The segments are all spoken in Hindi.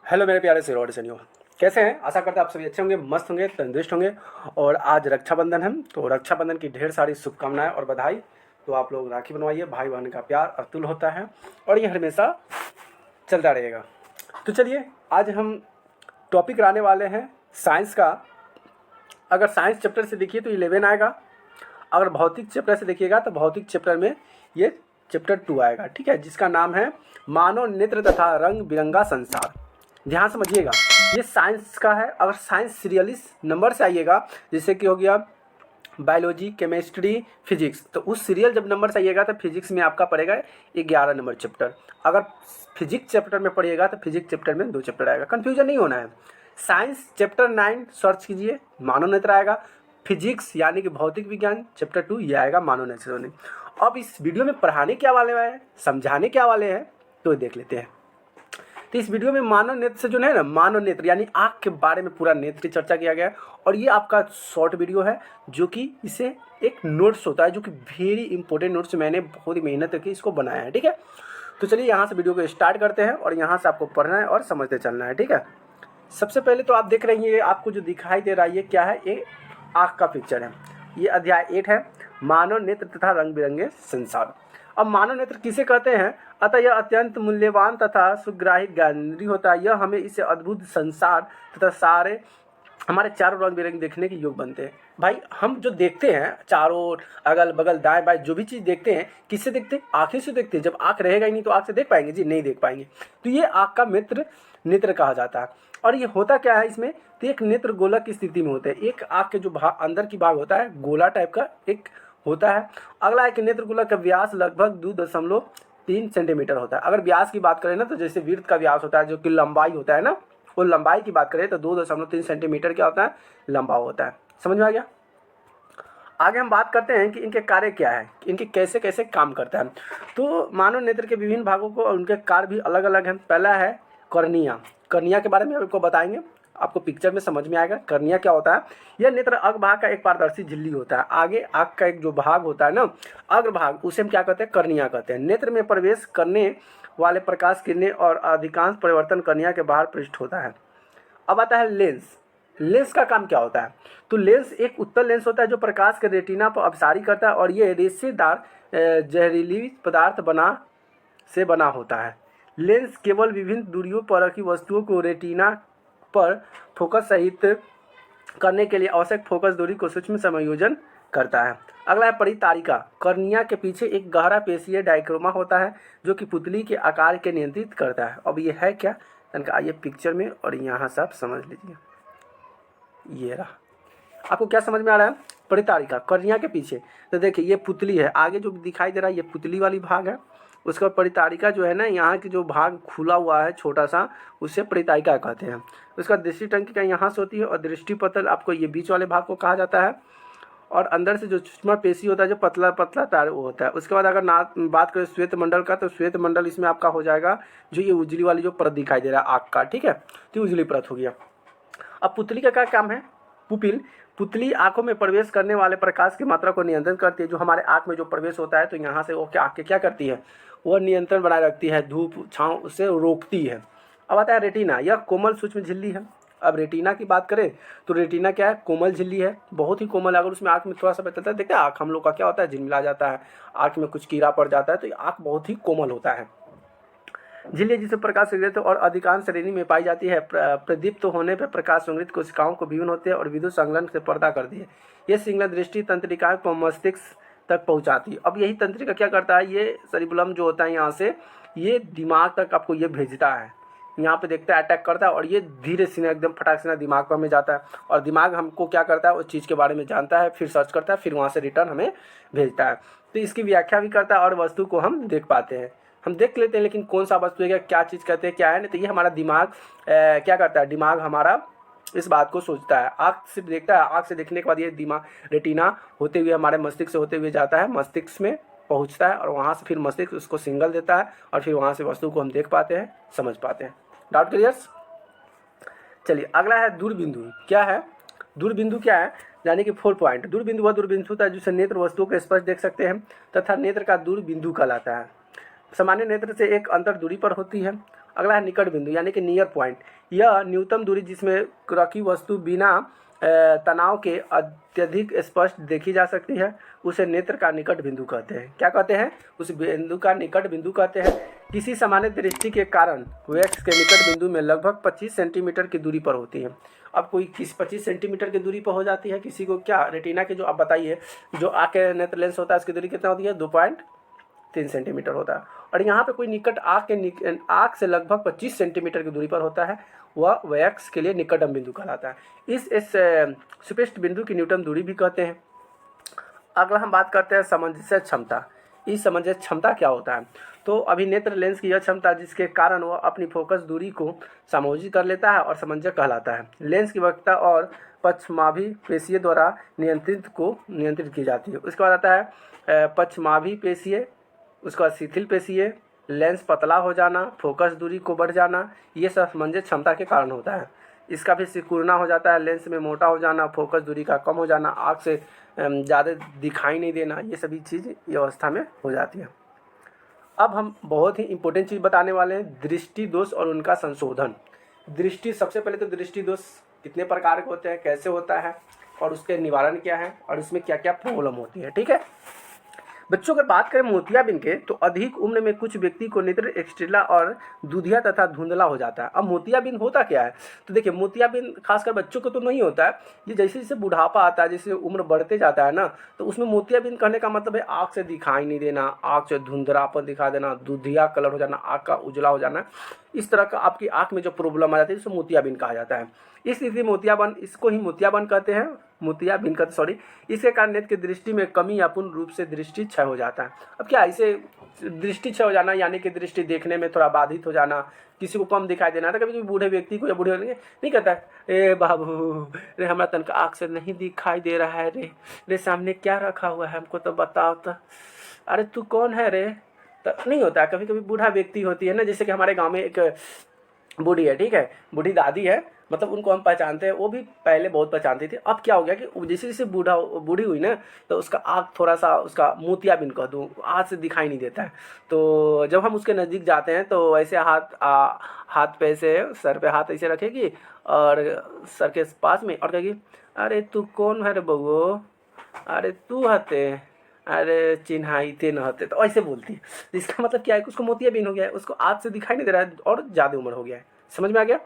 हेलो मेरे प्यारे से ऑडिशनियो, कैसे हैं? आशा करते हैं आप सभी अच्छे होंगे, मस्त होंगे, तंदुरुस्त होंगे। और आज रक्षाबंधन है, तो रक्षाबंधन की ढेर सारी शुभकामनाएं और बधाई। तो आप लोग राखी बनवाइए, भाई बहन का प्यार अतुल होता है और ये हमेशा चलता रहेगा। तो चलिए, आज हम टॉपिक लाने वाले हैं साइंस का। अगर साइंस चैप्टर से देखिए तो 11 आएगा, अगर भौतिक चैप्टर से देखिएगा तो भौतिक चैप्टर में ये चैप्टर 2 आएगा, ठीक है, जिसका नाम है मानव नेत्र तथा रंग बिरंगा संसार। ध्यान समझिएगा, ये साइंस का है। अगर साइंस सीरियलिस नंबर से आइएगा, जैसे कि हो गया बायोलॉजी, केमिस्ट्री, फिजिक्स, तो उस सीरियल जब नंबर से आइएगा तो फिजिक्स में आपका पड़ेगा 11 नंबर चैप्टर। अगर फिजिक्स चैप्टर में पढ़िएगा तो फिजिक्स चैप्टर में 2 चैप्टर आएगा, कन्फ्यूजन नहीं होना है। साइंस चैप्टर 9 सर्च कीजिए, मानव नेत्र आएगा। फिजिक्स यानी कि भौतिक विज्ञान चैप्टर 2 ये आएगा, मानव नेत्र। अब इस वीडियो में पढ़ाने क्या वाले हैं, समझाने क्या वाले हैं, तो देख लेते हैं। तो इस वीडियो में मानव नेत्र से जो है ना, मानव नेत्र यानी आँख के बारे में पूरा नेत्र की चर्चा किया गया है। और ये आपका शॉर्ट वीडियो है, जो कि इसे एक नोट्स होता है, जो कि वेरी इंपॉर्टेंट नोट्स मैंने बहुत ही मेहनत करके इसको बनाया है, ठीक है। तो चलिए यहाँ से वीडियो को स्टार्ट करते हैं और यहाँ से आपको पढ़ना है और समझते चलना है, ठीक है। सबसे पहले तो आप देख रही हैं, ये आपको जो दिखाई दे रहा है ये क्या है, ये आँख का पिक्चर है। ये अध्याय 8 है, मानव नेत्र तथा रंग बिरंगे संसार। अब मानव नेत्र किसे कहते हैं? अतः यह अत्यंत मूल्यवान तथा सुग्राही ज्ञानेंद्रिय होता है। यह हमें इसे अद्भुत संसार तथा सारे हमारे चारों रंग बिरंगे देखने के योग बनते हैं। भाई, हम जो देखते हैं चारों अगल बगल दाएं बाएं जो भी चीज़ देखते हैं, किससे देखते हैं? आँखें से देखते हैं। जब आँख रहेगा ही नहीं तो आँख से देख पाएंगे? जी नहीं देख पाएंगे। तो ये आँख का नेत्र कहा जाता है। और ये होता क्या है इसमें? तो एक नेत्र गोलक की स्थिति में होते हैं। एक आँख के जो अंदर की भाग होता है, गोला टाइप का एक होता है। अगला एक नेत्र गोलक का व्यास लगभग 2.3 सेंटीमीटर होता है। अगर व्यास की बात करें ना, तो जैसे वृत्त का व्यास होता है, जो कि लंबाई होता है ना, वो लंबाई की बात करें तो 2.3 सेंटीमीटर क्या होता है? लंबा होता है। समझ में आ गया? आगे हम बात करते हैं कि इनके कार्य क्या है, इनके कैसे कैसे काम करता है। तो मानव नेत्र के विभिन्न भागों को और उनके कार्य भी अलग अलग हैं। पहला है कर्निया। कर्निया के बारे में आपको बताएंगे, आपको पिक्चर में समझ में आएगा कर्निया क्या होता है। यह नेत्र अग्रभाग का एक पारदर्शी झिल्ली होता है। आगे आँख का एक जो भाग होता है ना, अग्रभाग, उसे हम क्या कहते हैं? कर्निया कहते हैं। नेत्र में प्रवेश करने वाले प्रकाश किरणें और अधिकांश परिवर्तन कर्निया के बाहर पृष्ठ होता है। अब आता है लेंस। लेंस का काम क्या होता है? तो लेंस एक उत्तल लेंस होता है जो प्रकाश के रेटिना पर अपसारी करता है, और ये रेशेदार जहरीली पदार्थ से बना होता है। लेंस केवल विभिन्न दूरियों पर रखी वस्तुओं को रेटिना पर फोकस सहित करने के लिए आवश्यक फोकस दूरी को सूक्ष्म समायोजन करता है। अगला है परितारिका। कर्निया के पीछे एक गहरा पेशीय डायक्रोमा होता है, जो कि पुतली के आकार के नियंत्रित करता है। अब ये है क्या? आइए पिक्चर में और यहाँ से आप समझ लीजिए। ये रहा, आपको क्या समझ में आ रहा है? परितारिका कर्निया के पीछे। तो देखिए ये पुतली है, आगे जो दिखाई दे रहा है ये पुतली वाली भाग है। उसका परितारिका जो है ना, यहाँ की जो भाग खुला हुआ है छोटा सा, उसे परितारिका कहते हैं। उसका दृष्टि टंकिका यहाँ से होती है, और दृष्टि पतल आपको ये बीच वाले भाग को कहा जाता है। और अंदर से जो सूक्ष्म पेशी होता है, जो पतला पतला तार वो होता है। उसके बाद अगर बात करें श्वेत मंडल का, तो श्वेत मंडल इसमें आपका हो जाएगा जो ये उजली वाली जो परत दिखाई दे रहा है आँख का, ठीक है, तो उजली परत हो गया। अब पुतली का क्या काम है? पुपिल। पुतली आंखों में प्रवेश करने वाले प्रकाश की मात्रा को नियंत्रण करती है। जो हमारे आंख में जो प्रवेश होता है, तो यहाँ से वो क्या करती है? वह नियंत्रण बनाए रखती है, धूप छाँव उससे रोकती है। अब आता है रेटिना। यह कोमल सूक्ष्म झिल्ली है। अब रेटिना की बात करें तो रेटिना क्या है? कोमल झिल्ली है, बहुत ही कोमल। अगर उसमें आँख में थोड़ा सा बचता है, देखते हैं आँख हम लोग का क्या होता है? झिलमिला जाता है, आँख में कुछ कीड़ा पड़ जाता है, तो आँख बहुत ही कोमल होता है। झिल्ली जिसे प्रकाश संग्रहित और अधिकांश श्रेणी में पाई जाती है। प्रदीप्त होने पर प्रकाश संग्रहित कोशिकाओं को विभिन्न होते हैं और विद्युत संलग्न से पर्दा करती है। यह सिंगल दृष्टि तंत्रिकाएं को मस्तिष्क तक पहुंचाती है। अब यही तंत्रिका क्या करता है? ये सेरिबेलम जो होता है, यहाँ से ये दिमाग तक आपको ये भेजता है। यहाँ पे देखता है, अटैक करता है, और ये धीरे से एकदम फटाक से दिमाग पर हमें जाता है। और दिमाग हमको क्या करता है? उस चीज़ के बारे में जानता है, फिर सर्च करता है, फिर वहाँ से रिटर्न हमें भेजता है। तो इसकी व्याख्या भी करता है और वस्तु को हम देख पाते हैं, हम देख लेते हैं, लेकिन कौन सा वस्तु है, क्या चीज़ कहते हैं, क्या है। नहीं तो ये हमारा दिमाग क्या करता है? दिमाग हमारा इस बात को सोचता है। आँख सिर्फ देखता है, आँख से देखने के बाद ये दिमाग रेटिना होते हुए हमारे मस्तिष्क से होते हुए जाता है, मस्तिष्क में पहुंचता है, और वहाँ से फिर मस्तिष्क उसको सिग्नल देता है, और फिर वहाँ से वस्तु को हम देख पाते हैं, समझ पाते हैं। Doubt clears? चलिए अगला है दूरबिंदु। क्या है दूरबिंदु? क्या है? यानी कि 4 पॉइंट। दूरबिंदु वह दूरबिंदु होता है जिससे नेत्र वस्तुओं को स्पष्ट देख सकते हैं तथा नेत्र का दूरबिंदु कहलाता है। सामान्य नेत्र से एक अंतर दूरी पर होती है। अगला है निकट बिंदु यानी कि नियर पॉइंट। यह न्यूनतम दूरी जिसमें रखी वस्तु बिना तनाव के अत्यधिक स्पष्ट देखी जा सकती है, उसे नेत्र का निकट बिंदु कहते हैं। क्या कहते हैं? उस बिंदु का निकट बिंदु कहते हैं। किसी सामान्य दृष्टि के कारण वैक्स के निकट बिंदु में लगभग 25 सेंटीमीटर की दूरी पर होती है। अब कोई किस 25 सेंटीमीटर की दूरी पर हो जाती है, किसी को क्या रेटिना के जो आप बताइए जो आँख के नेत्र लेंस होता है उसकी दूरी कितना होती है? 2.3 सेंटीमीटर होता है। और यहाँ पे कोई निकट आँख से लगभग 25 सेंटीमीटर की दूरी पर होता है, वह वैक्स के लिए निकटम बिंदु कहलाता है। इस सुस्पष्ट बिंदु की न्यूनतम दूरी भी कहते हैं। अगला हम बात करते हैं सामंजस्य क्षमता। इस सामंजस्य क्षमता क्या होता है? तो अभी नेत्र लेंस की यह क्षमता जिसके कारण वह अपनी फोकस दूरी को समायोजित कर लेता है और सामंजस्य कहलाता है। लेंस की वक्रता और पश्चमाभि पेशीय द्वारा नियंत्रित की जाती है। उसके बाद आता है पश्चमाभि पेशीय, उसके बाद शिथिल पेशीय, लेंस पतला हो जाना, फोकस दूरी को बढ़ जाना, ये सब सामंजस्य क्षमता के कारण होता है। इसका भी सिकुड़ना हो जाता है, लेंस में मोटा हो जाना, फोकस दूरी का कम हो जाना, आँख से ज़्यादा दिखाई नहीं देना, ये सभी चीज़ ये अवस्था में हो जाती है। अब हम बहुत ही इंपॉर्टेंट चीज़ बताने वाले हैं, दृष्टि दोष और उनका संशोधन। दृष्टि, सबसे पहले तो दृष्टि दोष कितने प्रकार के होते हैं, कैसे होता है और उसके निवारण क्या है और उसमें क्या क्या प्रॉब्लम होती है। ठीक है बच्चों, अगर बात करें मोतियाबिंद के तो अधिक उम्र में कुछ व्यक्ति को नेत्र एक्सट्रेला और दूधिया तथा धुंधला हो जाता है। अब मोतियाबिंद होता क्या है? तो देखिए मोतियाबिंद खासकर बच्चों को तो नहीं होता है, ये जैसे जैसे बुढ़ापा आता है, जैसे उम्र बढ़ते जाता है ना, तो उसमें मोतियाबिंद कहने का मतलब है आँख से दिखाई नहीं देना, आँख से धुंधलापन दिखा देना, दूधिया कलर हो जाना, आँख का उजला हो जाना, इस तरह का आपकी आँख में जो प्रॉब्लम आ जाती है उसको मोतियाबिंद कहा जाता है। इस स्थिति मोतियाबिंद, इसको ही मोतियाबिंद कहते हैं, मोतियाबिंद कहते सॉरी। इसके कारण नेत्र की दृष्टि में कमी या पूर्ण रूप से दृष्टि क्षय हो जाता है। अब क्या इसे दृष्टि क्षय हो जाना यानी कि दृष्टि देखने में थोड़ा बाधित हो जाना, किसी को कम दिखाई देना, तो कभी कभी बूढ़े व्यक्ति को या बूढ़े नहीं कहता है ए बाबू रे हमारा तनका आँख से नहीं दिखाई दे रहा है रे, रे सामने क्या रखा हुआ है हमको तो बताओ तो, अरे तू कौन है रे, तो नहीं होता है। कभी कभी बूढ़ा व्यक्ति होती है ना, जैसे कि हमारे गाँव में एक बूढ़ी है, ठीक है, बूढ़ी दादी है, मतलब उनको हम पहचानते हैं, वो भी पहले बहुत पहचानती थी। अब क्या हो गया कि जैसे जैसे बूढ़ी हुई ना, तो उसका आँख थोड़ा सा, उसका मोतियाबिंद कह दूँ, हाथ से दिखाई नहीं देता है। तो जब हम उसके नज़दीक जाते हैं तो ऐसे हाथ पे ऐसे सर पे हाथ ऐसे रखेगी और सर के पास में और कहेगी अरे तू कौन है रे बउओ, अरे तू हते, अरे चिन्हाईते न हते, तो ऐसे बोलती है। इसका मतलब क्या है कि उसको मोतियाबिंद हो गया है, उसको आँख से दिखाई नहीं दे रहा है और ज़्यादा उम्र हो गया है। समझ में आ गया?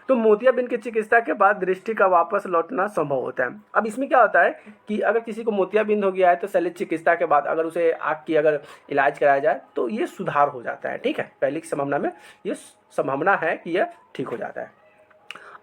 तो मोतियाबिंद की चिकित्सा के बाद दृष्टि का वापस लौटना संभव होता है। अब इसमें क्या होता है कि अगर किसी को मोतियाबिंद हो गया है तो शल्य चिकित्सा के बाद अगर उसे आँख की अगर इलाज कराया जाए तो ये सुधार हो जाता है। ठीक है, पहले की संभावना में ये संभावना है कि यह ठीक हो जाता है।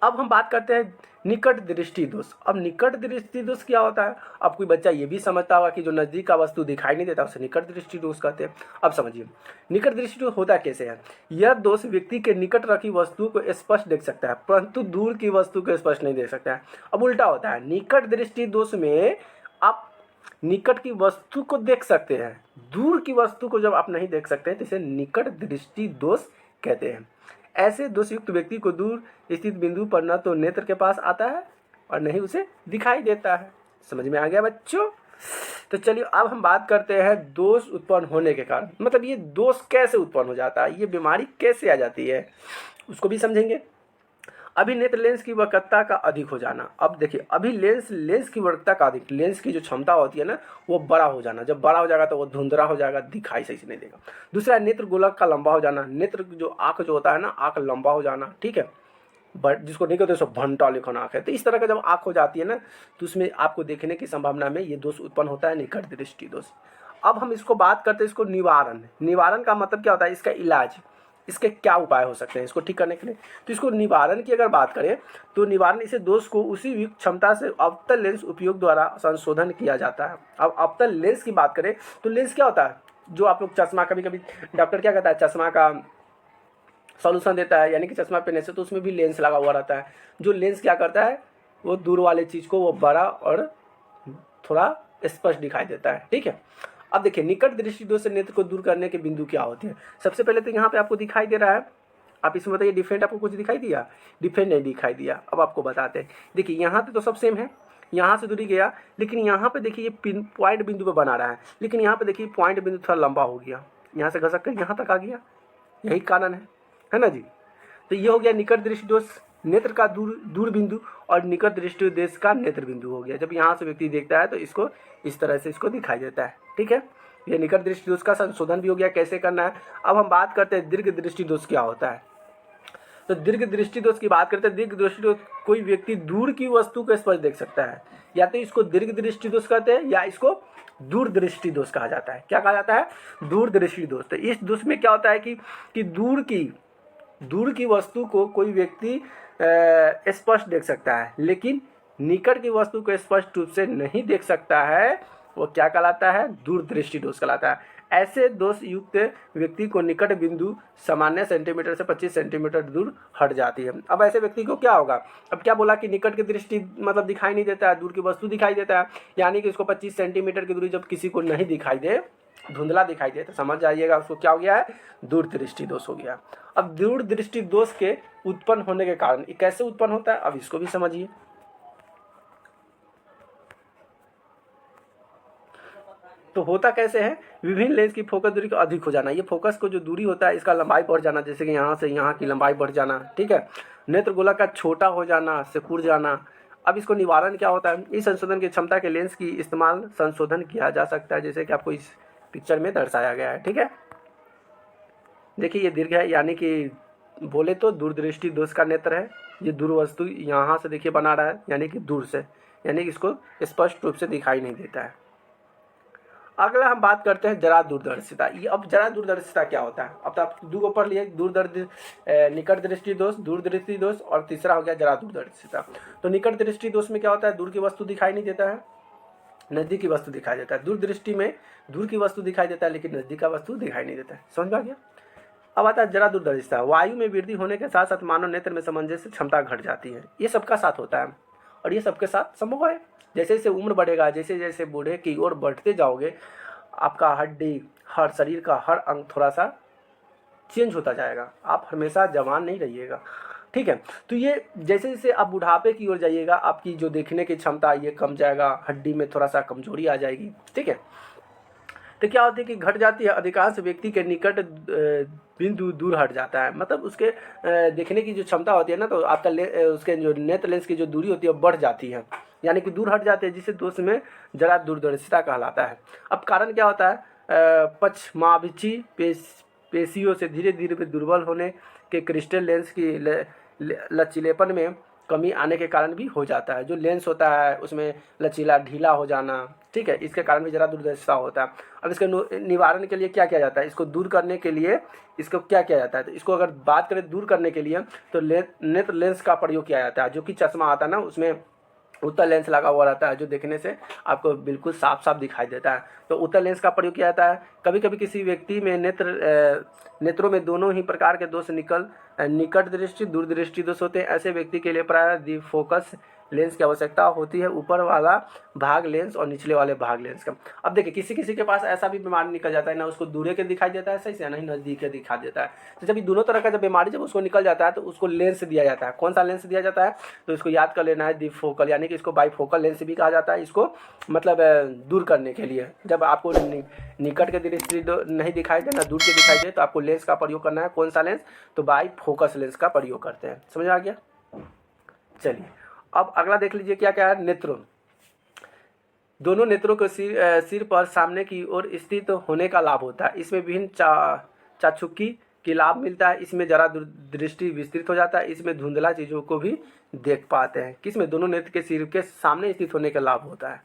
अब हम बात करते हैं निकट दृष्टि दोष। अब निकट दृष्टि दोष क्या होता है? अब कोई बच्चा ये भी समझता होगा कि जो नज़दीक का वस्तु दिखाई नहीं देता उसे निकट दृष्टि दोष कहते हैं। अब समझिए निकट दृष्टि दोष होता कैसे है। यह दोष व्यक्ति के निकट रखी वस्तु को स्पष्ट देख सकता है परंतु दूर की वस्तु को स्पष्ट नहीं देख सकता है। अब उल्टा होता है, निकट दृष्टि दोष में आप निकट की वस्तु को देख सकते हैं, दूर की वस्तु को जब आप नहीं देख सकते तो इसे निकट दृष्टि दोष कहते हैं। ऐसे दोषयुक्त व्यक्ति को दूर स्थित बिंदु पर न तो नेत्र के पास आता है और नहीं उसे दिखाई देता है। समझ में आ गया बच्चों? तो चलिए अब हम बात करते हैं दोष उत्पन्न होने के कारण, मतलब ये दोष कैसे उत्पन्न हो जाता है, ये बीमारी कैसे आ जाती है, उसको भी समझेंगे। अभी नेत्र लेंस की वक्रता का अधिक हो जाना। अब देखिए अभी लेंस की वक्रता का अधिक, लेंस की जो क्षमता होती है ना वो बड़ा हो जाना। जब बड़ा हो जाएगा तो वो धुंधला हो जाएगा, दिखाई सही से नहीं देगा। दूसरा नेत्र गोलक का लंबा हो जाना, नेत्र जो आँख जो होता है ना, आँख लंबा हो जाना, ठीक है, बट जिसको नहीं कहते सब भंटा लिखन आँख है। तो इस तरह का जब आँख हो जाती है ना तो उसमें आपको देखने की संभावना में ये दोष उत्पन्न होता है, निकट दृष्टि दोष। अब हम इसको बात करते हैं इसको निवारण का मतलब क्या होता है, इसका इलाज, इसके क्या उपाय हो सकते हैं इसको ठीक करने के लिए। तो इसको निवारण की अगर बात करें तो निवारण, इसे दोष को उसी क्षमता से अवतल लेंस उपयोग द्वारा संशोधन किया जाता है। अब अवतल लेंस की बात करें तो लेंस क्या होता है, जो आप लोग चश्मा, कभी कभी डॉक्टर क्या कहता है चश्मा का सॉल्यूशन देता है, यानी कि चश्मा पहनने से तो उसमें भी लेंस लगा हुआ रहता है। जो लेंस क्या करता है वो दूर वाले चीज़ को वो बड़ा और थोड़ा स्पष्ट दिखाई देता है। ठीक है, अब देखिए निकट दृष्टि दोष से नेत्र को दूर करने के बिंदु क्या होते हैं। सबसे पहले तो यहाँ पे आपको दिखाई दे रहा है, आप इसमें बताइए डिफरेंट आपको कुछ दिखाई दिया? डिफरेंट नहीं दिखाई दिया। अब आपको बताते हैं, देखिए यहाँ पे तो सब सेम है, यहाँ से दूरी गया, लेकिन यहाँ पे देखिए ये पॉइंट बिंदु पे बना रहा है, लेकिन यहाँ पे देखिए पॉइंट बिंदु थोड़ा लंबा हो गया, यहाँ से घसक कर यहाँ तक आ गया, यही कारण है। है ना जी। तो ये हो गया निकट दृष्टि दोष, नेत्र का दूर बिंदु, और निकट दृष्टि दोष का नेत्र बिंदु हो गया। जब यहाँ से व्यक्ति देखता है तो इसको इस तरह से इसको दिखाई देता है, ठीक है। ये निकट दृष्टि दोष का संशोधन भी हो गया, कैसे करना है। अब हम बात करते हैं दीर्घ दृष्टि दोष क्या होता है। तो दीर्घ दृष्टि दोष की बात करते हैं। दीर्घ दृष्टि दोष, कोई व्यक्ति दूर की वस्तु को स्पष्ट देख सकता है, या तो इसको दीर्घ दृष्टि दोष कहते हैं या इसको दूर दृष्टि दोष कहा जाता है। क्या कहा जाता है? दूर दृष्टि दोष। तो इस दोष में क्या होता है कि दूर की वस्तु को कोई व्यक्ति स्पष्ट देख सकता है, लेकिन निकट की वस्तु को स्पष्ट रूप से नहीं देख सकता है, वो क्या कहलाता है? दूर दृष्टि दोष कहलाता है। ऐसे दोष युक्त व्यक्ति को निकट बिंदु सामान्य सेंटीमीटर से 25 सेंटीमीटर दूर हट जाती है। अब ऐसे व्यक्ति को क्या होगा? अब क्या बोला कि निकट की दृष्टि मतलब दिखाई नहीं देता है, दूर की वस्तु दिखाई देता है, यानी कि उसको 25 सेंटीमीटर की दूरी जब किसी को नहीं दिखाई दे, धुंधला दिखाई दे, तो समझ जाइएगा उसको क्या हो गया है? दूर दृष्टि दोष हो गया। अब दूर दृष्टि दोष के उत्पन्न होने के कारण ये कैसे उत्पन्न होता है, अब इसको भी समझिए। तो होता कैसे है? विभिन्न लेंस की फोकस दूरी को अधिक हो जाना। ये फोकस को जो दूरी होता है इसका लंबाई बढ़ जाना, जैसे कि यहाँ से यहाँ की लंबाई बढ़ जाना, ठीक है। नेत्र गोला का छोटा हो जाना, सिकुड़ जाना। अब इसको निवारण क्या होता है? इस संशोधन की क्षमता के लेंस की इस्तेमाल संशोधन किया जा सकता है, जैसे कि आपको इस पिक्चर में दर्शाया गया है, ठीक है। देखिए ये दीर्घ है, यानी कि बोले तो दूरदृष्टि दोष का नेत्र है। ये दूर वस्तु यहाँ से देखिए बना रहा है, यानी कि दूर से, यानी कि इसको स्पष्ट रूप से दिखाई नहीं देता है। अगला हम बात करते हैं जरा दूरदर्शिता। ये अब जरा दूरदर्शिता क्या होता है? अब तो आप दो को पढ़ लिए, निकट दृष्टि दोष, दूरदृष्टि दोष, और तीसरा हो गया जरा दूरदर्शिता। तो निकट दृष्टि दोष में क्या होता है? दूर की वस्तु दिखाई नहीं देता है, नजदीक की वस्तु दिखाई देता है। दूरदृष्टि में दूर की वस्तु दिखाई देता है, लेकिन नजदीक का वस्तु दिखाई नहीं देता है। समझ में आ गया? अब आता है जरा दूरदर्शिता। वायु में वृद्धि होने के साथ साथ मानव नेत्र में सामंजस्य क्षमता घट जाती है। ये सबका साथ होता है और ये सबके साथ संभव है। जैसे जैसे उम्र बढ़ेगा, जैसे जैसे बूढ़े की ओर बढ़ते जाओगे, आपका हड्डी, हर शरीर का हर अंग थोड़ा सा चेंज होता जाएगा। आप हमेशा जवान नहीं रहिएगा, ठीक है। तो ये जैसे जैसे आप बुढ़ापे की ओर जाइएगा, आपकी जो देखने की क्षमता ये कम जाएगा, हड्डी में थोड़ा सा कमजोरी आ जाएगी, ठीक है। तो क्या होती है कि घट जाती है। अधिकांश व्यक्ति के निकट बिंदु दूर हट जाता है, मतलब उसके देखने की जो क्षमता होती है ना, तो आपका उसके जो नेत्र लेंस की जो दूरी होती है वो बढ़ जाती है, यानी कि दूर हट जाते हैं, जिसे दोष में जरा दूरदर्शिता कहलाता है। अब कारण क्या होता है? पक्षमाभिची पेशियों से धीरे धीरे दुर्बल होने के क्रिस्टल लेंस की लचीलेपन में कमी आने के कारण भी हो जाता है। जो लेंस होता है उसमें लचीला ढीला हो जाना, ठीक है, इसके कारण भी जरा दूरदर्शिता होता है। अब इसके निवारण के लिए क्या किया जाता है? इसको दूर करने के लिए इसको क्या किया जाता है? तो इसको अगर बात करें दूर करने के लिए, तो नेत्र लेंस का प्रयोग किया जाता है। जो कि चश्मा आता है ना, उसमें उत्तल लेंस लगा हुआ रहता है, जो देखने से आपको बिल्कुल साफ साफ दिखाई देता है। तो उत्तल लेंस का प्रयोग किया जाता है। कभी कभी किसी व्यक्ति में नेत्रों में दोनों ही प्रकार के दोष निकट दृष्टि, दूरदृष्टि दोष होते हैं। ऐसे व्यक्ति के लिए प्रायः द्विफोकस लेंस की आवश्यकता होती है, ऊपर वाला भाग लेंस और निचले वाले भाग लेंस का। अब देखिए किसी किसी के पास ऐसा भी बीमारी निकल जाता है ना, उसको दूर के दिखाई देता है सही से, नहीं नज़दीक के दिखा देता है। तो जब ये दोनों तरह का जब बीमारी जब उसको निकल जाता है, तो उसको लेंस दिया जाता है। कौन सा लेंस दिया जाता है? तो इसको याद कर लेना है, द्विफोकल, यानी कि इसको बाईफोकल लेंस भी कहा जाता है। इसको मतलब दूर करने के लिए, जब आपको निकट के दृष्टि नहीं दिखाई दे ना दूर के दिखाई दे, तो आपको लेंस का प्रयोग करना है। कौन सा लेंस? तो बाईफोकस लेंस का प्रयोग करते हैं। समझ आ गया? चलिए अब अगला देख लीजिए क्या क्या है। नेत्रों, दोनों नेत्रों को सिर पर सामने की ओर स्थित होने का लाभ होता है। इसमें विभिन्न चाक्षुकी की लाभ मिलता है। इसमें जरा दृष्टि विस्तृत हो जाता है। इसमें धुंधला चीज़ों को भी देख पाते हैं। किसमें? दोनों नेत्र के सिर के सामने स्थित होने का लाभ होता है।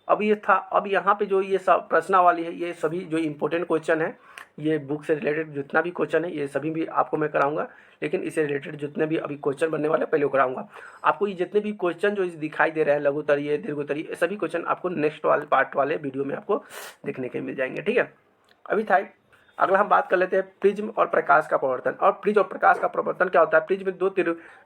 अब ये था, अब यहाँ पे जो ये सब प्रश्नावली है, ये सभी जो इम्पोर्टेंट क्वेश्चन है, ये बुक से रिलेटेड जितना भी क्वेश्चन है ये सभी भी आपको मैं कराऊंगा, लेकिन इससे रिलेटेड जितने भी अभी क्वेश्चन बनने वाले पहले वो कराऊंगा आपको। ये जितने भी क्वेश्चन जो दिखाई दे रहे हैं, लघुत्तरीय, दीर्घोत्तरीय, सभी क्वेश्चन आपको नेक्स्ट वाले पार्ट वाले वीडियो में आपको देखने के मिल जाएंगे, ठीक है। अभी था अगला हम बात कर लेते हैं प्रिज्म और प्रकाश का प्रवर्तन। और प्रिज्म और प्रकाश का प्रवर्तन क्या होता है? प्रिज्म में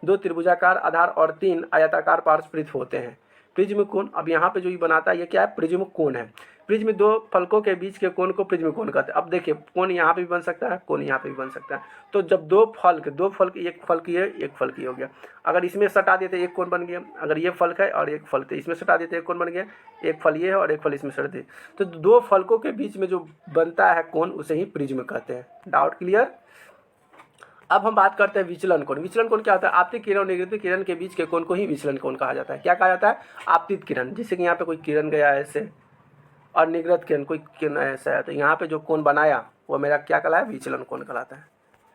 दो त्रिभुजाकार आधार और 3 आयताकार पार्श्व पृष्ठ होते हैं। प्रिज्म कोण, अब यहाँ पे जो ये बनाता है ये क्या है? प्रिज्म कोण है। प्रिज्म में 2 फलकों के बीच के कोण को प्रिज्म कोण कहते हैं। अब देखिए कोण यहाँ पे भी बन सकता है, कोण यहाँ पे भी बन सकता है। तो जब दो फल्क, एक फल्क ये, एक फल्क ये हो गया, अगर इसमें सटा देते एक कोण बन गया। अगर ये फल्क है और एक फल्क, इसमें सटा देते एक कोण बन गया। एक फल ये है और एक फल इसमें सट दे, तो 2 फलकों के बीच में जो बनता है कोण उसे ही प्रिज्म कहते हैं। Doubt clear? अब हम बात करते हैं विचलन कोण। विचलन कोण क्या होता है? आपतित किरण और निर्गत किरण के बीच के कोण को ही विचलन कोण कहा जाता है। क्या कहा जाता है? आपतित किरण, जैसे कि यहाँ पे कोई किरण गया ऐसे, और निर्गत किरण कोई किरण ऐसा है, तो यहाँ पे जो कोण बनाया वो मेरा क्या कहलाया? विचलन कोण कहलाता है।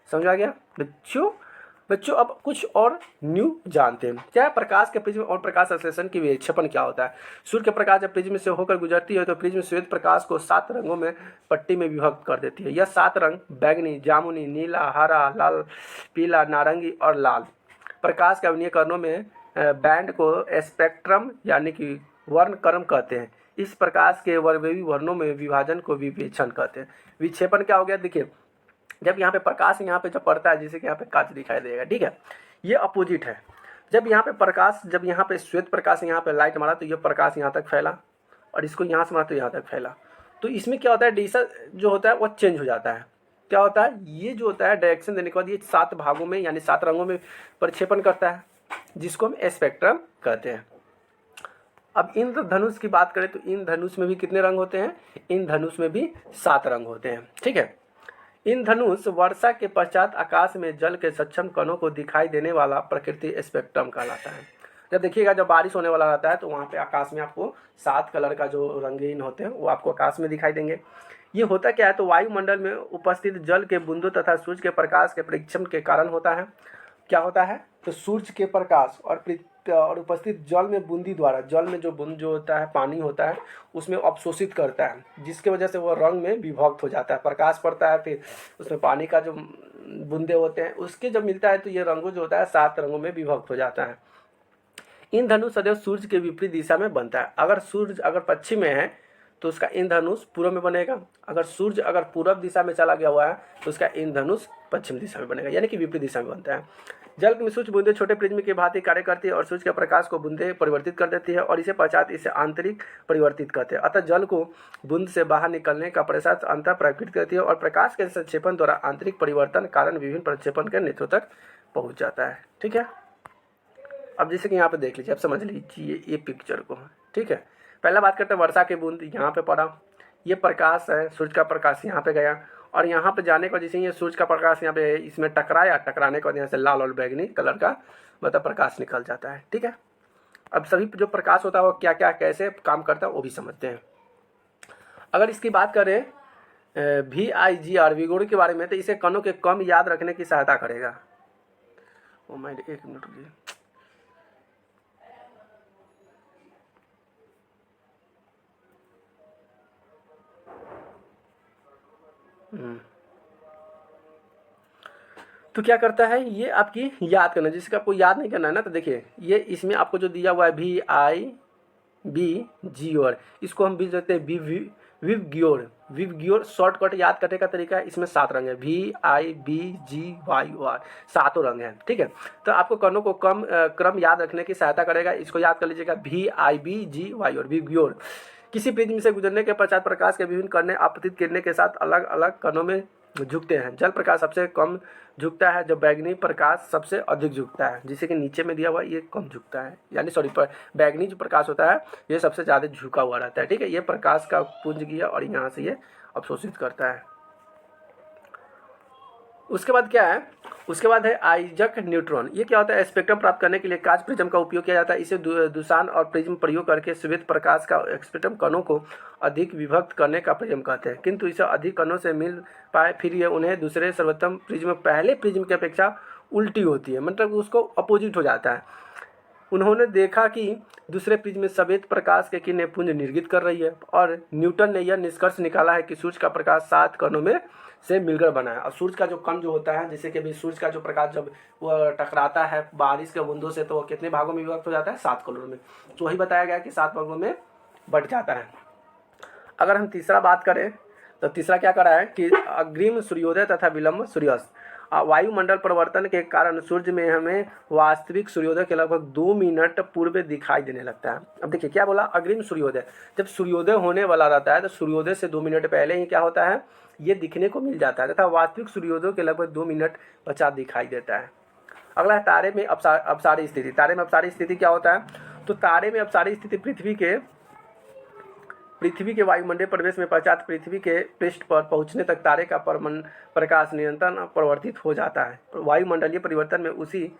समझ आ गया बच्चों? अब कुछ और न्यू जानते हैं। क्या है? प्रकाश के प्रिज्म और प्रकाश संश्लेषण की विक्षेपण क्या होता है? सूर्य के प्रकाश जब प्रिज्म से होकर गुजरती है तो प्रिज्म श्वेत प्रकाश को 7 रंगों में पट्टी में विभक्त कर देती है। यह 7 रंग बैगनी, जामुनी, नीला, हरा, लाल, पीला, नारंगी और लाल प्रकाश के अवनीय कणों में बैंड को स्पेक्ट्रम यानी कि वर्णक्रम कहते हैं। इस प्रकाश के वर्णवेवी वर्णों में विभाजन को विवेचन कहते हैं। विक्षेपण क्या हो गया? देखिए, जब यहाँ पे प्रकाश यहाँ पे जब पड़ता है, जैसे कि यहाँ पे कांच दिखाई देगा, ठीक है, ये अपोजिट है। जब यहाँ पे प्रकाश, जब यहाँ पे श्वेत प्रकाश यहाँ पे लाइट मारा तो ये प्रकाश यहाँ तक फैला, और इसको यहाँ से मारा तो यहाँ तक फैला। तो इसमें क्या होता है? दिशा जो होता है वो चेंज हो जाता है। क्या होता है? ये जो होता है डायरेक्शन देने के बाद ये 7 भागों में यानी 7 रंगों में प्रक्षेपण करता है, जिसको हम स्पेक्ट्रम कहते हैं। अब इंद्रधनुष की बात करें तो इंद्रधनुष में भी कितने रंग होते हैं? इंद्रधनुष में भी 7 रंग होते हैं, ठीक है। इंद्रधनुष वर्षा के पश्चात आकाश में जल के सक्षम कणों को दिखाई देने वाला प्रकृति स्पेक्ट्रम कहलाता है। जब देखिएगा, जब बारिश होने वाला रहता है तो वहाँ पे आकाश में आपको 7 कलर का जो रंगीन होते हैं वो आपको आकाश में दिखाई देंगे। ये होता क्या है? तो वायुमंडल में उपस्थित जल के बूंदों तथा सूर्य के प्रकाश के परीक्षण के कारण होता है। क्या होता है? तो सूर्य के प्रकाश और उपस्थित जल में बूंदी द्वारा, जल में जो बूंद जो होता है, पानी होता है, उसमें अवशोषित करता है, जिसके वजह से वो रंग में विभक्त हो जाता है। प्रकाश पड़ता है, फिर उसमें पानी का जो बूंदे होते हैं उसके जब मिलता है तो ये रंगों जो होता है 7 रंगों में विभक्त हो जाता है। इंद्रधनुष सदैव सूर्य के विपरीत दिशा में बनता है। अगर सूर्य अगर पश्चिम में है तो उसका इंद्रधनुष पूर्व में बनेगा। अगर सूर्य अगर पूर्व दिशा में चला गया हुआ है तो उसका इंद्रधनुष पश्चिम दिशा में बनेगा, यानी कि विपरीत दिशा में बनता है। जल में सूक्ष्म बूंदें छोटे प्रिज्म की भांति कार्य करती है और सूर्य के प्रकाश को बूंदें परिवर्तित कर देती है और इसे पश्चात इसे आंतरिक परिवर्तित करते हैं। अतः जल को बूंद से बाहर निकलने का प्रसाद अंतर प्रकृति करती है और प्रकाश के संक्षेपण द्वारा आंतरिक परिवर्तन कारण विभिन्न प्रक्षेपण के नेत्रों तक पहुंच जाता है, ठीक है। अब जैसे कि यहाँ पे देख लीजिए, आप समझ लीजिए ये पिक्चर को, ठीक है। पहला बात करते हैं वर्षा की बूंद यहाँ पे पड़ा, ये प्रकाश है, सूर्य का प्रकाश यहाँ पे गया और यहाँ पे जाने के बाद जैसे ये सूर्य का प्रकाश यहाँ पे इसमें टकराया, टकराने के बाद यहाँ से लाल और बैगनी कलर का मतलब प्रकाश निकल जाता है, ठीक है। अब सभी जो प्रकाश होता है वो क्या क्या कैसे काम करता है वो भी समझते हैं। अगर इसकी बात करें VIGR विगोड़ के बारे में, तो इसे कणों के कम याद रखने की सहायता करेगा। ओ माय, 1 मिनट रुकिए। तो क्या करता है ये आपकी याद करना, जिसका आपको याद नहीं करना है ना, तो देखिए ये इसमें आपको जो दिया हुआ है VIBGOR, इसको हम भी देते हैं विवग्योर। शॉर्टकट याद करने का तरीका है, इसमें 7 रंग है, VIBGYOR 7 रंग है, ठीक है। तो आपको कणों को क्रम याद रखने की सहायता करेगा। इसको याद कर लीजिएगा, VIBGYOR विवग्योर। किसी प्रिज्म से गुजरने के पश्चात प्रकाश के विभिन्न कण आपतित किरणें के साथ अलग अलग कणों में झुकते हैं। जल प्रकाश सबसे कम झुकता है, जब बैगनी प्रकाश सबसे अधिक झुकता है, जिसे कि नीचे में दिया हुआ ये कम झुकता है, यानी बैगनी जो प्रकाश होता है ये सबसे ज़्यादा झुका हुआ रहता है, ठीक है। ये प्रकाश का पुंज गया और यहाँ से ये अवशोषित करता है। उसके बाद क्या है? उसके बाद है आइजक न्यूट्रॉन। ये क्या होता है? स्पेक्ट्रम प्राप्त करने के लिए कांच प्रिज्म का उपयोग किया जाता है। इसे दूसान और प्रिज्म प्रयोग करके श्वेत प्रकाश का स्पेक्ट्रम कणों को अधिक विभक्त करने का प्रिज्म कहते हैं, किंतु इसे अधिक कणों से मिल पाए फिर ये उन्हें दूसरे सर्वोत्तम प्रिज्म पहले प्रिज्म की अपेक्षा उल्टी होती है, मतलब उसको अपोजिट हो जाता है। उन्होंने देखा कि दूसरे प्रिज्म में सफेद प्रकाश के किरणें पुंज निर्गत कर रही है और न्यूटन ने यह निष्कर्ष निकाला है कि सूर्य का प्रकाश 7 कणों में से मिलकर बना है। और सूर्य का जो कण जो होता है, जैसे कि अभी सूर्य का जो प्रकाश जब वो टकराता है बारिश के बूंदों से, तो वो कितने भागों में विभक्त हो जाता है? 7 कणों में। तो वही बताया गया कि 7 भागों में बट जाता है। अगर हम तीसरा बात करें तो तीसरा क्या करा है कि अग्रिम सूर्योदय तथा विलंब सूर्यास्त। वायुमंडल परिवर्तन के कारण सूर्य में हमें वास्तविक सूर्योदय के लगभग 2 मिनट पूर्व दिखाई देने लगता है। अब देखिए क्या बोला? अग्रिम सूर्योदय। जब सूर्योदय होने वाला रहता है तो सूर्योदय से 2 मिनट पहले ही क्या होता है? ये दिखने को मिल जाता है तथा वास्तविक सूर्योदय के लगभग 2 मिनट पश्चात दिखाई देता है। अगला है तारे में अपसारी स्थिति। तारे में अपसारी स्थिति क्या होता है? तो तारे में अपसारी स्थिति पृथ्वी के पृथ्वी के वायुमंडलीय प्रवेश में पश्चात पृथ्वी के पृष्ठ पर पहुंचने तक तारे का प्रकाश निरंतर परिवर्तित हो जाता है। वायुमंडलीय परिवर्तन में उसी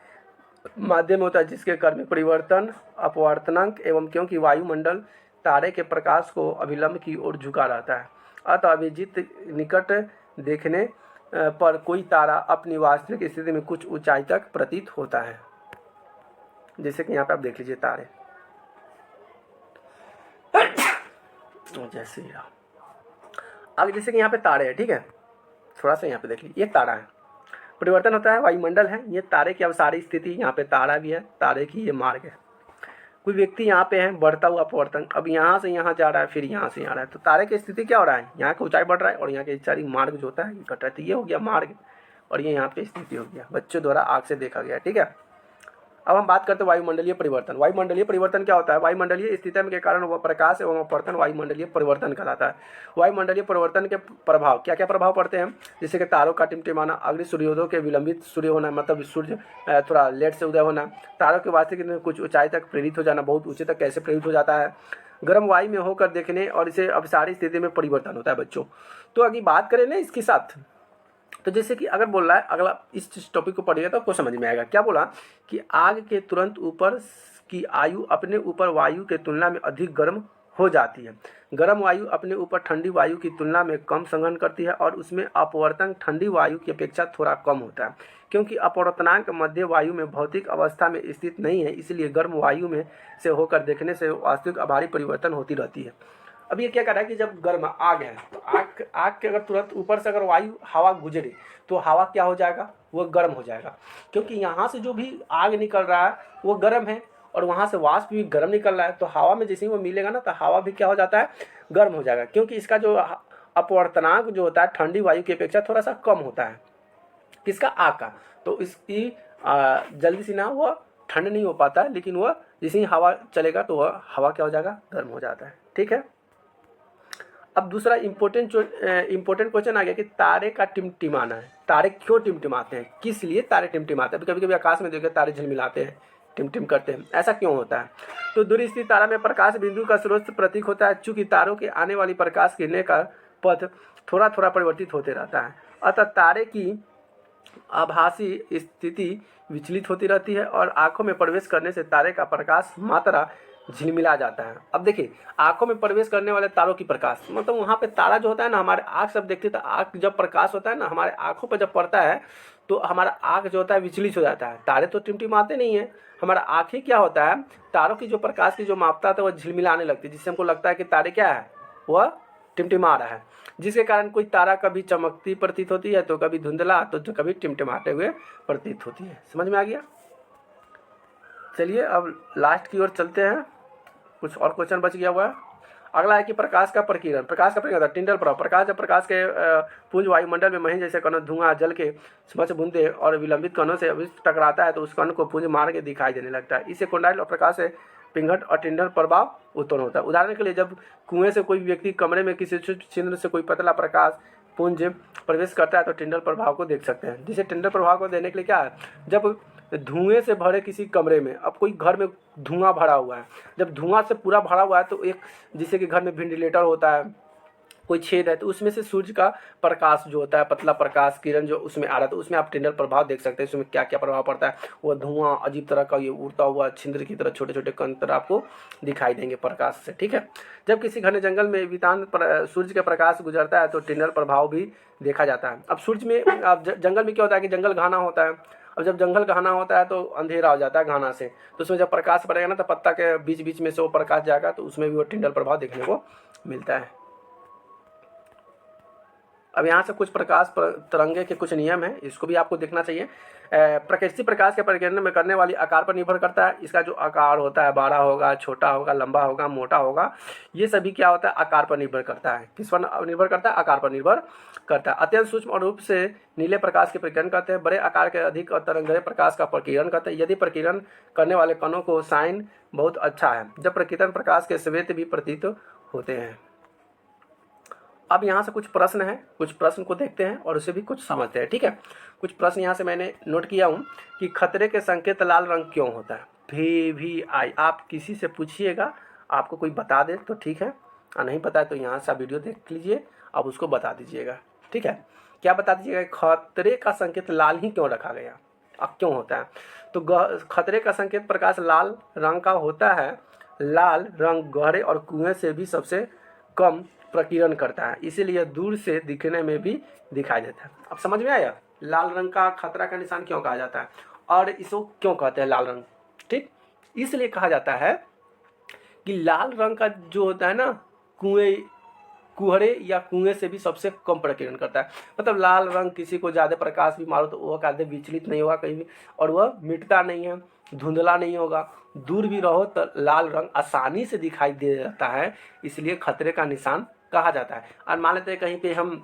माध्यम होता है जिसके क्रमिक परिवर्तन अपवर्तनांक एवं क्योंकि वायुमंडल तारे के प्रकाश को अभिलंब की ओर झुका रहता है, अतः अभिजीत निकट देखने पर कोई तारा अपनी वास्तविक स्थिति में कुछ ऊंचाई तक प्रतीत होता है। जैसे कि यहाँ पे आप देख लीजिए तारे, जैसे आगे जैसे कि यहाँ पे तारे हैं, ठीक है, थोड़ा सा यहाँ पे देख लीजिए, ये तारा है, परिवर्तन होता है, वायुमंडल है, ये तारे की अवसारी स्थिति, यहाँ पे तारा भी है, तारे की ये मार्ग है। कोई व्यक्ति यहाँ पे है, बढ़ता हुआ अपवर्तन, अब यहाँ से यहाँ जा रहा है, फिर यहाँ से यहाँ रहा है, तो तारे की स्थिति क्या हो रहा है, यहाँ की ऊंचाई बढ़ रहा है और यहाँ के ऊंचाई मार्ग जो होता है ये घट रहा है। तो ये हो गया मार्ग और ये यहाँ पे स्थिति हो गया, बच्चों द्वारा आँख से देखा गया, ठीक है। अब हम बात करते हैं वायुमंडलीय परिवर्तन। वायुमंडलीय परिवर्तन क्या होता है? वायुमंडलीय स्थिति के कारण वह प्रकाश एवं अपवर्तन वायुमंडलीय परिवर्तन कहलाता है। वायुमंडलीय परिवर्तन के प्रभाव क्या क्या प्रभाव पड़ते हैं? जैसे कि तारों का टिमटिमाना, अग्नि सूर्योदय के विलंबित सूर्य होना, मतलब सूर्य थोड़ा लेट से उदय होना, तारों के वास्तविक कुछ ऊंचाई तक प्रेरित हो जाना, बहुत ऊंचे तक कैसे प्रेरित हो जाता है, गर्म वायु में होकर देखने और इसे अपसारी स्थिति में परिवर्तन होता है बच्चों। तो अगर बात करें ना इसके साथ, तो जैसे कि अगर बोल रहा है अगला, इस टॉपिक को पढ़िएगा तो आपको समझ में आएगा। क्या बोला कि आग के तुरंत ऊपर की आयु अपने ऊपर वायु के तुलना में अधिक गर्म हो जाती है। गर्म वायु अपने ऊपर ठंडी वायु की तुलना में कम संघन करती है और उसमें अपवर्तन ठंडी वायु की अपेक्षा थोड़ा कम होता है। क्योंकि अपवर्तनांक मध्य वायु में भौतिक अवस्था में स्थित नहीं है, इसलिए गर्म वायु में से होकर देखने से वास्तविक आभारी परिवर्तन होती रहती है। अब ये क्या कर रहा है कि जब गर्म आग है तो आग के अगर तुरंत ऊपर से अगर वायु हवा गुजरे तो हवा क्या हो जाएगा, वो गर्म हो जाएगा, क्योंकि यहाँ से जो भी आग निकल रहा है वो गर्म है और वहाँ से वाष्प भी गर्म निकल रहा है, तो हवा में जैसे ही वो मिलेगा ना तो हवा भी क्या हो जाता है, गर्म हो जाएगा, क्योंकि इसका जो अपवर्तनांक जो होता है ठंडी वायु की अपेक्षा थोड़ा सा कम होता है। किसका? आग का। तो इसकी जल्दी से ना वो ठंड नहीं हो पाता है, लेकिन वह जैसे ही हवा चलेगा तो वह हवा क्या हो जाएगा, गर्म हो जाता है, ठीक है। अब दूसरा इम्पोर्टेंट क्वेश्चन आ गया कि तारे का टिमटिमाना है। तारे क्यों टिमटिमाते हैं, किस लिए तारे टिमटिमाते हैं? कभी कभी आकाश में देखिए तारे झिलमिलाते हैं, टिमटिम करते हैं, ऐसा क्यों होता है? तो दूर स्थित तारा में प्रकाश बिंदु का स्रोत प्रतीक होता है। चूंकि तारों के आने वाली प्रकाश गिरने का पथ थोड़ा थोड़ा परिवर्तित होते रहता है, अतः तारे की आभासी स्थिति विचलित होती रहती है और आंखों में प्रवेश करने से तारे का प्रकाश मात्रा झिलमिला जाता है। अब देखिए, आंखों में प्रवेश करने वाले तारों की प्रकाश, मतलब वहाँ पे तारा जो होता है ना, हमारे आँख सब देखते हैं तो आँख जब प्रकाश होता है ना हमारे आँखों पर जब पड़ता है तो हमारा आँख जो होता है विचलित हो जाता है। तारे तो टिमटिमाते नहीं है, हमारा आँख ही क्या होता है, तारों की जो प्रकाश की जो मात्रा है वह झिलमिलाने लगती है, जिससे हमको लगता है कि तारे क्या है, वह टिमटिमा रहा है, जिसके कारण कोई तारा कभी चमकती प्रतीत होती है तो कभी धुंधला, तो कभी टिमटिमाते हुए प्रतीत होती है। समझ में आ गया? चलिए अब लास्ट की ओर चलते हैं, कुछ और क्वेश्चन बच गया हुआ है। अगला है कि प्रकाश का प्रकीर्णन। प्रकाश का प्रकीर्णन, टिंडल प्रभाव। प्रकाश जब प्रकाश के पुंज वायुमंडल में महीन जैसे कणों, धुआं, जल के स्वच्छ बूंदे और विलंबित कणों से टकराता है तो उस कण को पुंज मार के दिखाई देने लगता है। इससे कोंडाइल और प्रकाश से पिंगट और टिंडल प्रभाव उत्पन्न होता है। उदाहरण के लिए जब कुएं से कोई व्यक्ति कमरे में किसी छिद्र से कोई पतला प्रकाश पुंज प्रवेश करता है तो टिंडल प्रभाव को देख सकते हैं। जिसे टिंडल प्रभाव को देने के लिए क्या है, जब धुएं से भरे किसी कमरे में, अब कोई घर में धुआं भरा हुआ है, जब धुआं से पूरा भरा हुआ है तो एक जैसे कि घर में वेंटिलेटर होता है, कोई छेद है तो उसमें से सूर्य का प्रकाश जो होता है, पतला प्रकाश किरण जो उसमें आ रहा है, तो उसमें आप टिंडल प्रभाव देख सकते हैं। उसमें क्या क्या प्रभाव पड़ता है, वह धुआं अजीब तरह का ये उड़ता हुआ छिद्र की तरह छोटे छोटे कण तरह आपको दिखाई देंगे प्रकाश से, ठीक है। जब किसी घने जंगल में वितान सूर्य का प्रकाश गुजरता है तो टिंडल प्रभाव भी देखा जाता है। अब सूर्य में, अब जंगल में क्या होता है कि जंगल घना होता है, अब जब जंगल घना होता है तो अंधेरा हो जाता है घना से, तो उसमें जब प्रकाश पड़ेगा ना तो पत्ता के बीच बीच में से वो प्रकाश जाएगा तो उसमें भी वो टिंडल प्रभाव देखने को मिलता है। अब यहाँ से कुछ प्रकाश तरंगे के कुछ नियम हैं, इसको भी आपको देखना चाहिए। प्रकृति प्रकाश के परिकीर्णन में करने वाली आकार पर निर्भर करता है। इसका जो आकार होता है, बड़ा होगा, छोटा होगा, लंबा होगा, मोटा होगा, ये सभी क्या होता है, आकार पर निर्भर करता है। किस पर निर्भर करता है? आकार पर निर्भर करता है। अत्यंत सूक्ष्म रूप से नीले प्रकाश के प्रकीर्णन करते हैं। बड़े आकार के अधिक तरंगें प्रकाश का प्रकीर्णन करते हैं। यदि प्रकीर्णन करने वाले कणों को साइन बहुत अच्छा है, जब प्रकीर्णन प्रकाश के श्वेत भी प्रतीत होते हैं। अब यहाँ से कुछ प्रश्न हैं, कुछ प्रश्न को देखते हैं और उसे भी कुछ समझते हैं, ठीक है। कुछ प्रश्न यहाँ से मैंने नोट किया हूँ कि खतरे के संकेत लाल रंग क्यों होता है? VVI, आप किसी से पूछिएगा, आपको कोई बता दे तो ठीक है, और नहीं पता है तो यहाँ से आप वीडियो देख लीजिए, आप उसको बता दीजिएगा। ठीक है, क्या बता दीजिएगा, खतरे का संकेत लाल ही क्यों रखा गया, अब क्यों होता है? तो खतरे का संकेत प्रकाश लाल रंग का होता है। लाल रंग गहरे और कुएं से भी सबसे कम प्रकीर्णन करता है, इसीलिए दूर से दिखने में भी दिखाई देता है। अब समझ में आया लाल रंग का खतरा का निशान क्यों कहा जाता है और इसको क्यों कहते हैं लाल रंग? ठीक, इसलिए कहा जाता है कि लाल रंग का जो होता है ना, कुहरे या कुएं से भी सबसे कम प्रकीर्णन करता है। मतलब लाल रंग किसी को ज़्यादा प्रकाश भी मारो तो वह कहते विचलित नहीं होगा कहीं भी, और वह मिटता नहीं है, धुंधला नहीं होगा। दूर भी रहो तो लाल रंग आसानी से दिखाई दे जाता है, इसलिए खतरे का निशान कहा जाता है। और मान लेते हैं कहीं पे हम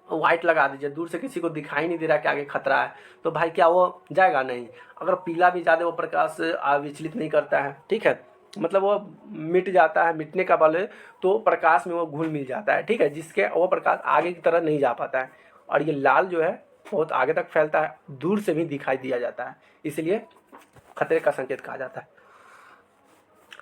वाइट लगा दीजिए, दूर से किसी को दिखाई नहीं दे रहा कि आगे खतरा है, तो भाई क्या वो जाएगा? नहीं। अगर पीला भी ज़्यादा वो प्रकाश विचलित नहीं करता है, ठीक है, मतलब वो मिट जाता है, मिटने का बल है तो प्रकाश में वो घुल मिल जाता है। ठीक है, जिसके वो प्रकाश आगे की तरह नहीं जा पाता है। और ये लाल जो है बहुत आगे तक फैलता है, दूर से भी दिखाई दिया जाता है, इसलिए खतरे का संकेत कहा जाता है।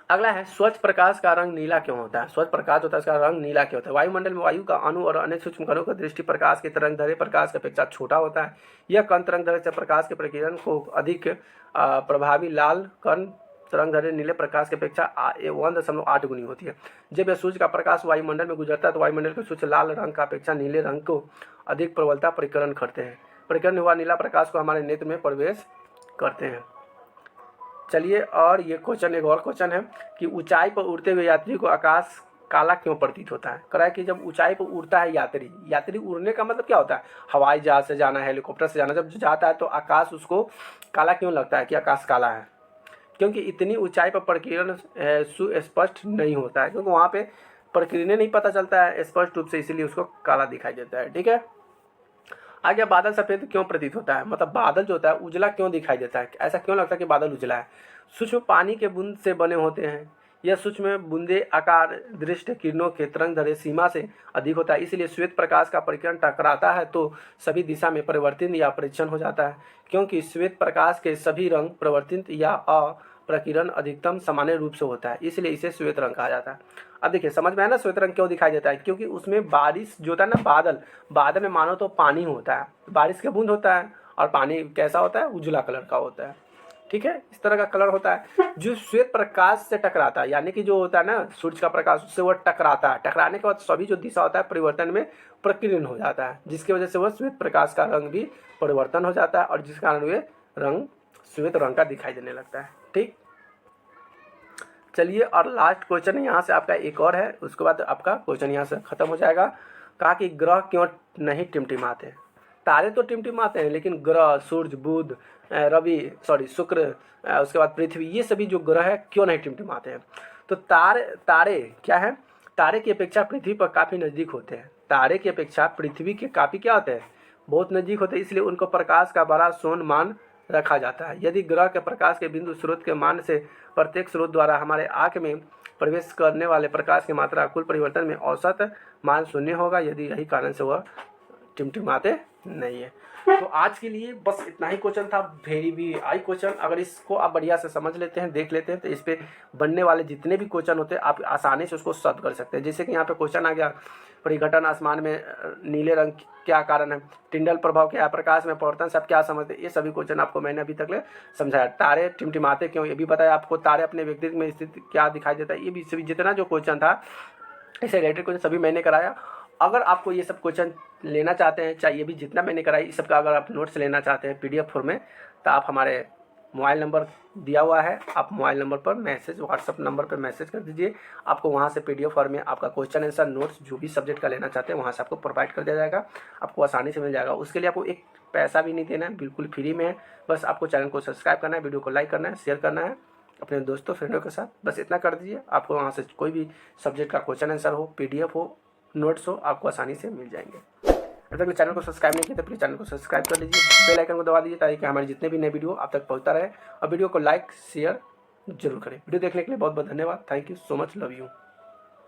अगला है स्वच्छ प्रकाश का रंग नीला क्यों होता है? स्वच्छ प्रकाश होता है, इसका रंग नीला क्यों होता है? वायुमंडल में वायु का अणु और अन्य सूक्ष्म कणों का दृष्टि प्रकाश के तरंगधरे प्रकाश की अपेक्षा छोटा होता है। यह कण तरंगधरे से प्रकाश के प्रकीर्णन को अधिक प्रभावी लाल कण तरंगधरे नीले प्रकाश की अपेक्षा 1.8 गुनी होती है। जब यह सूर्य का प्रकाश वायुमंडल में गुजरता है तो वायुमंडल के सूर्य लाल रंग का अपेक्षा नीले रंग को अधिक प्रबलता प्रकीर्णन करते हैं। प्रकीर्णन हुआ नीला प्रकाश को हमारे नेत्र में प्रवेश करते हैं। चलिए, और ये क्वेश्चन, एक और क्वेश्चन है कि ऊंचाई पर उड़ते हुए यात्री को आकाश काला क्यों प्रतीत होता है? कह रहा है कि जब ऊंचाई पर उड़ता है यात्री उड़ने का मतलब क्या होता है? हवाई जहाज से जाना, हेलीकॉप्टर से जाना, जब जाता है तो आकाश उसको काला क्यों लगता है कि आकाश काला है? क्योंकि इतनी ऊंचाई पर प्रकीर्णन सुस्पष्ट नहीं होता है, क्योंकि वहाँ पे प्रकीर्णन नहीं पता चलता है स्पष्ट रूप से, इसीलिए उसको काला दिखाई देता है। ठीक है, आगे बादल सफेद क्यों प्रतीत होता है? मतलब बादल जो होता है उजला क्यों दिखाई देता है? ऐसा क्यों लगता है कि बादल उजला है? सूक्ष्म पानी के बूंद से बने होते हैं। यह सूक्ष्म बूंदे आकार दृष्ट किरणों के तरंगधरे सीमा से अधिक होता है, इसलिए श्वेत प्रकाश का प्रकीर्णन टकराता है तो सभी दिशा में परिवर्तित या अपरिक्षण हो जाता है। क्योंकि श्वेत प्रकाश के सभी रंग परिवर्तित या अप्रकीर्णन अधिकतम सामान्य रूप से होता है, इसलिए इसे श्वेत रंग कहा जाता है। अब देखिए समझ में आया ना श्वेत रंग क्यों दिखाई देता है? क्योंकि उसमें बारिश जो होता है ना, बादल में मानो तो पानी होता है, बारिश के बूंद होता है, और पानी कैसा होता है? उजला कलर का होता है। ठीक है, इस तरह का कलर होता है जो श्वेत प्रकाश से टकराता है, यानी कि जो होता है ना सूर्य का प्रकाश, उससे वह टकराता है। टकराने के बाद सभी जो दिशा होता है परिवर्तन में प्रकीर्णन हो जाता है, जिसकी वजह से वह श्वेत प्रकाश का रंग भी परिवर्तन हो जाता है, और जिस कारण वे रंग श्वेत रंग का दिखाई देने लगता है। ठीक, चलिए, और लास्ट क्वेश्चन यहाँ से आपका एक और है, उसके बाद आपका क्वेश्चन यहाँ से खत्म हो जाएगा। कहा कि ग्रह क्यों नहीं टिमटिमाते? तारे तो टिमटिमाते हैं, लेकिन ग्रह, सूर्य, बुध, शुक्र, उसके बाद पृथ्वी, ये सभी जो ग्रह है क्यों नहीं टिमटिमाते हैं? तो तारे क्या है? तारे की अपेक्षा पृथ्वी पर काफ़ी नज़दीक होते हैं। तारे की अपेक्षा पृथ्वी के काफ़ी क्या होते हैं? बहुत नज़दीक होते हैं, इसलिए उनको प्रकाश का बड़ा सोन मान रखा जाता है। यदि ग्रह के प्रकाश के बिंदु स्रोत के मान से प्रत्येक स्रोत द्वारा हमारे आँख में प्रवेश करने वाले प्रकाश की मात्रा कुल परिवर्तन में औसत मान शून्य होगा, यदि यही कारण से वह टिमटिमाते नहीं है। तो आज के लिए बस इतना ही क्वेश्चन था, वेरी भी आई क्वेश्चन। अगर इसको आप बढ़िया से समझ लेते हैं, देख लेते हैं, तो इस पे बनने वाले जितने भी क्वेश्चन होते हैं आप आसानी से उसको सॉल्व कर सकते हैं। जैसे कि यहाँ पे क्वेश्चन आ गया, परिघटन आसमान में नीले रंग क्या कारण है, टिंडल प्रभाव क्या है, प्रकाश में परिवर्तन, सब क्या समझते हैं, ये सभी क्वेश्चन आपको मैंने अभी तक समझाया। तारे टिमटिमाते क्यों, ये भी बताया आपको। तारे अपने व्यक्तित्व में स्थित क्या दिखाई देता है, ये भी सभी जितना जो क्वेश्चन था इससे रिलेटेड क्वेश्चन सभी मैंने कराया। अगर आपको ये सब क्वेश्चन लेना चाहते हैं, चाहिए भी जितना मैंने कराई इस सब का, अगर आप नोट्स लेना चाहते हैं PDF फॉर्म में, तो आप हमारे मोबाइल नंबर दिया हुआ है, आप मोबाइल नंबर पर मैसेज, व्हाट्सअप नंबर पर मैसेज कर दीजिए, आपको वहाँ से PDF फॉर्म में आपका क्वेश्चन आंसर नोट्स जो भी सब्जेक्ट का लेना चाहते हैं वहाँ से आपको प्रोवाइड कर दिया जाएगा, आपको आसानी से मिल जाएगा। उसके लिए आपको एक पैसा भी नहीं देना है, बिल्कुल फ्री में है। बस आपको चैनल को सब्सक्राइब करना है, वीडियो को लाइक करना है, शेयर करना है अपने दोस्तों फ्रेंडों के साथ, बस इतना कर दीजिए। आपको वहाँ से कोई भी सब्जेक्ट का क्वेश्चन आंसर हो, PDF हो, नोट्स हो, आपको आसानी से मिल जाएंगे। अभी तक चैनल को सब्सक्राइब नहीं किया तो प्लीज़ चैनल को सब्सक्राइब कर लीजिए, बेल आइकन को दबा दीजिए, ताकि हमारे जितने भी नए वीडियो आप तक पहुंचता रहे। और वीडियो को लाइक शेयर जरूर करें। वीडियो देखने के लिए बहुत बहुत धन्यवाद। Thank you so much, love you.